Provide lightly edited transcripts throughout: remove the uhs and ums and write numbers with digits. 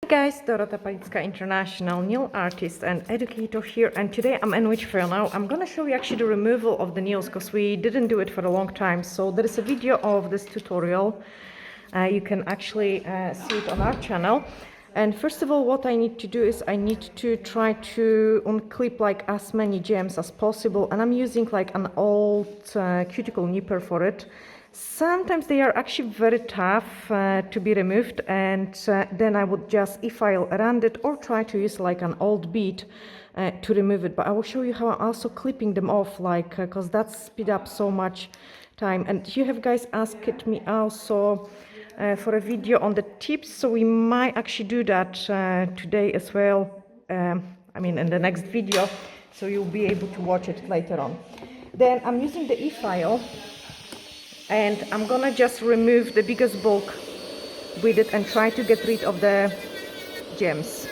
guys, Dorota Palicka, international nail artist and educator here, and today I'm in which fair now. I'm gonna show you actually the removal of the nails because we didn't do it for a long time. So there is a video of this tutorial. You can actually see it on our channel. And first of all, what I need to do is I need to try to unclip like as many gems as possible, and I'm using like an old cuticle nipper for it. Sometimes they are actually very tough to be removed, and then I would just e-file around it or try to use like an old bead to remove it. But I will show you how I'm also clipping them off, like because that speed up so much time. And you have guys asked me also for a video on the tips, so we might actually do that today as well. I mean in the next video, so you'll be able to watch it later on. Then I'm using the e-file, and I'm gonna just remove the biggest bulk with it and try to get rid of the gems.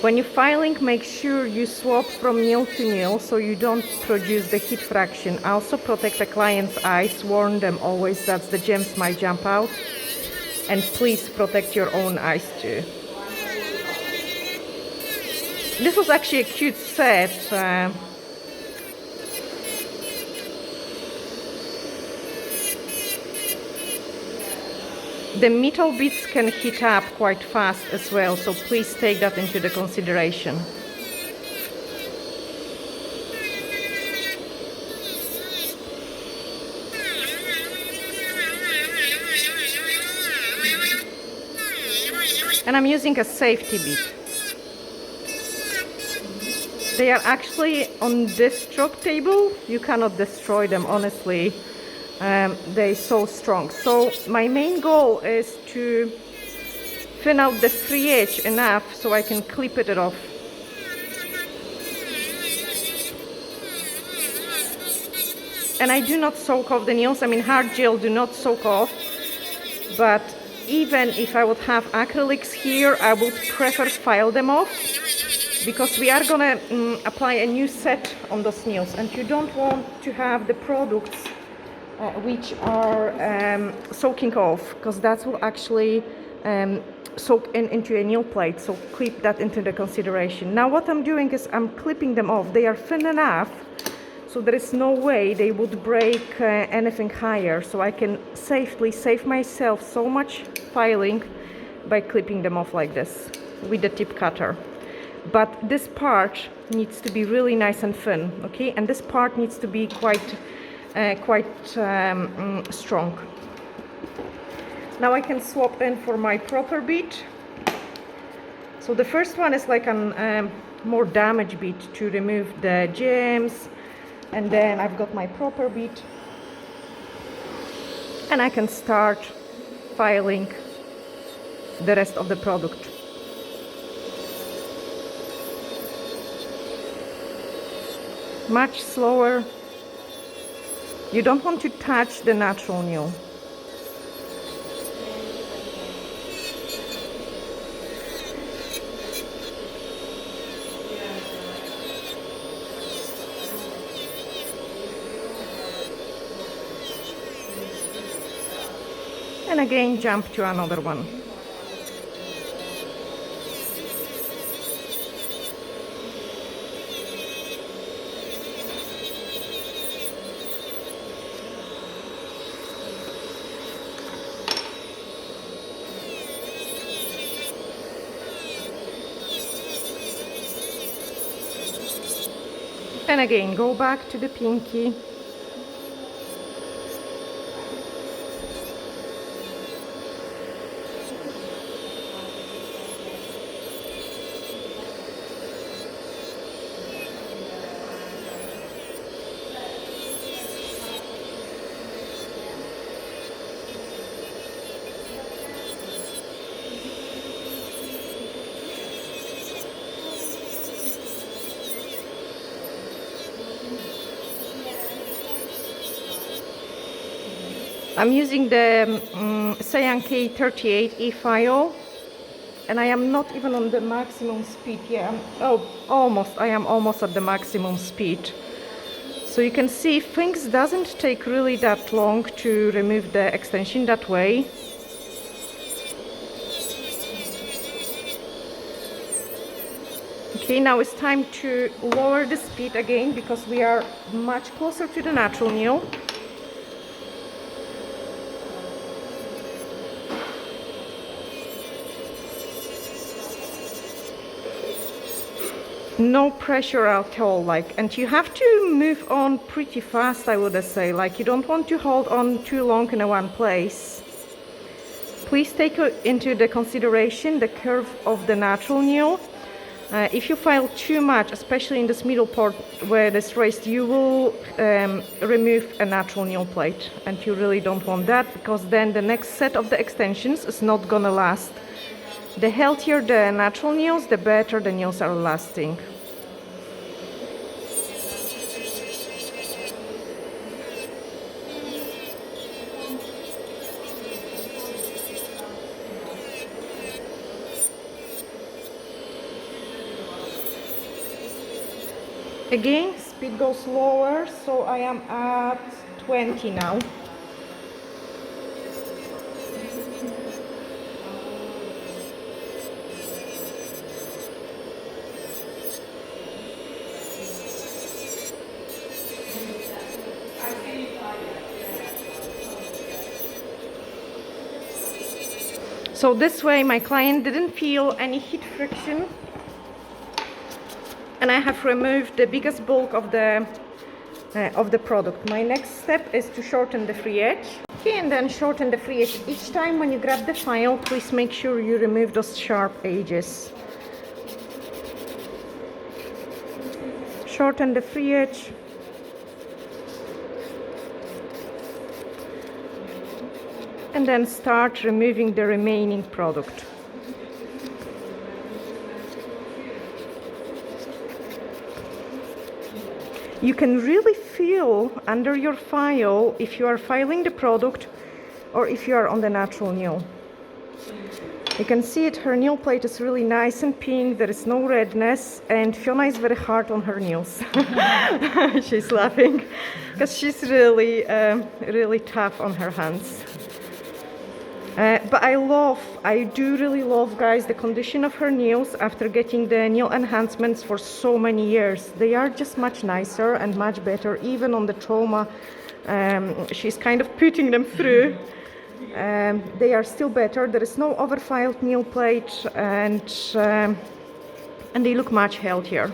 When you're filing, make sure you swap from nail to nail so you don't produce the heat fraction. Also protect the client's eyes, warn them always that the gems might jump out, and please protect your own eyes too. This was actually a cute set. The metal bits can heat up quite fast as well, so please take that into the consideration. And I'm using a safety bit. They are actually on this stroke table. You cannot destroy them, honestly. They're so strong. So my main goal is to thin out the free edge enough so I can clip it off. And I do not soak off the nails. I mean, hard gel do not soak off, but even if I would have acrylics here, I would prefer file them off, because we are gonna apply a new set on those nails, and you don't want to have the products which are soaking off, because that will actually soak into a nail plate, so keep that into the consideration. Now what I'm doing is I'm clipping them off. They are thin enough so there is no way they would break anything higher, so I can safely save myself so much filing by clipping them off like this with the tip cutter. But this part needs to be really nice and thin, okay, and this part needs to be quite strong. Now I can swap in for my proper bead. So the first one is like a more damage bead to remove the gems, and then I've got my proper bead, and I can start filing the rest of the product. Much slower. You don't want to touch the natural nail. And again, jump to another one. And again, go back to the pinky. I'm using the Cyan K38 e-file, and I am not even on the maximum speed here. I am almost at the maximum speed. So you can see things doesn't take really that long to remove the extension that way. Okay, now it's time to lower the speed again because we are much closer to the natural nail. No pressure at all, like, and you have to move on pretty fast, I would say. Like, you don't want to hold on too long in one place. Please take into the consideration the curve of the natural nail. If you file too much, especially in this middle part where it is raised, you will remove a natural nail plate, and you really don't want that, because then the next set of the extensions is not gonna last. The healthier the natural nails, the better the nails are lasting. Again, speed goes lower, so I am at 20 now. So this way my client didn't feel any heat friction, and I have removed the biggest bulk of the product. My next step is to shorten the free edge. Okay, and then shorten the free edge. Each time when you grab the file, please make sure you remove those sharp edges. Shorten the free edge. And then start removing the remaining product. You can really feel under your file if you are filing the product or if you are on the natural nail. You can see it, her nail plate is really nice and pink, there is no redness, and Fiona is very hard on her nails. She's laughing because she's really tough on her hands. But I do really love, guys, the condition of her nails after getting the nail enhancements for so many years. They are just much nicer and much better, even on the trauma she's kind of putting them through. They are still better. There is no overfiled nail plate, and they look much healthier.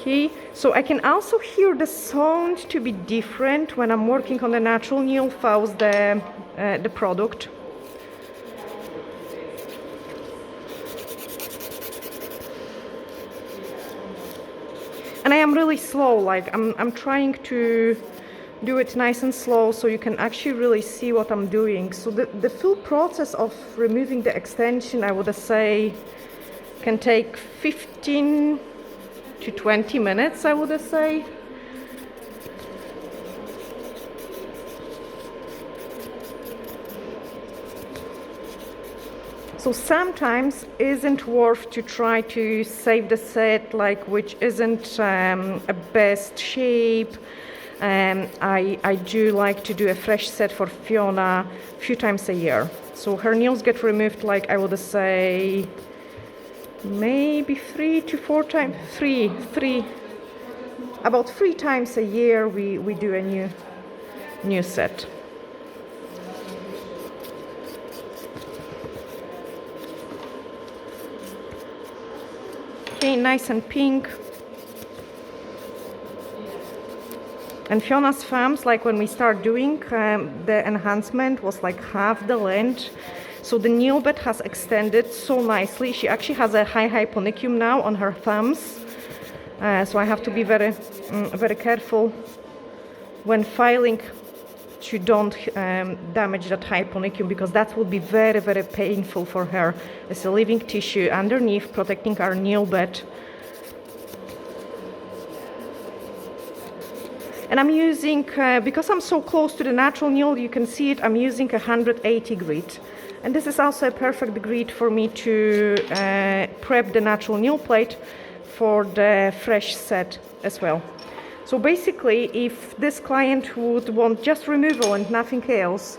Okay, so I can also hear the sound to be different when I'm working on the natural nail files, the product. And I am really slow, like I'm trying to do it nice and slow so you can actually really see what I'm doing. So the full process of removing the extension, I would say, can take 15 to 20 minutes, I would say. So sometimes isn't worth to try to save the set, like which isn't a best shape. I do like to do a fresh set for Fiona a few times a year. So her nails get removed, like I would say, maybe 3 to 4 times, about 3 times a year we do a new set. Okay, nice and pink. And Fiona's thumbs, like when we start doing the enhancement, was like half the length. So the nail bed has extended so nicely. She actually has a high hyponicum now on her thumbs. So I have to be very careful when filing to don't damage that hyponicum, because that would be very painful for her. It's a living tissue underneath protecting our nail bed. And I'm using, because I'm so close to the natural nail, you can see it, I'm using a 180 grit. And this is also a perfect grit for me to prep the natural nail plate for the fresh set as well. So basically, if this client would want just removal and nothing else,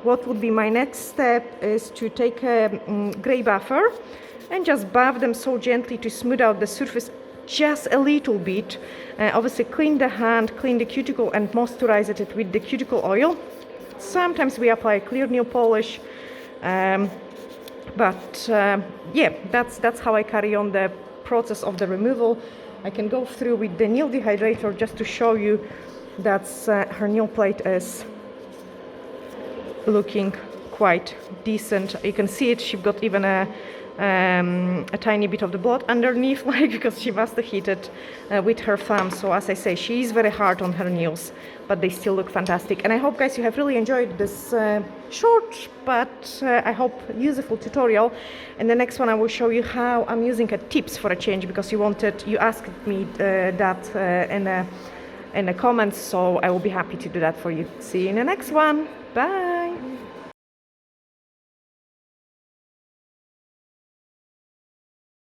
what would be my next step is to take a grey buffer and just buff them so gently to smooth out the surface just a little bit. Obviously clean the hand, clean the cuticle and moisturize it with the cuticle oil. Sometimes we apply clear nail polish, but yeah, that's how I carry on the process of the removal. I can go through with the nail dehydrator just to show you that her nail plate is looking quite decent. You can see it, she got even a tiny bit of the blood underneath, like, because she must have hit it with her thumb. So as I say, she is very hard on her nails, but they still look fantastic. And I hope, guys, you have really enjoyed this short but I hope useful tutorial. And the next one I will show you how I'm using tips for a change, because you asked me that in the comments, so I will be happy to do that for you. See you in the next one. Bye.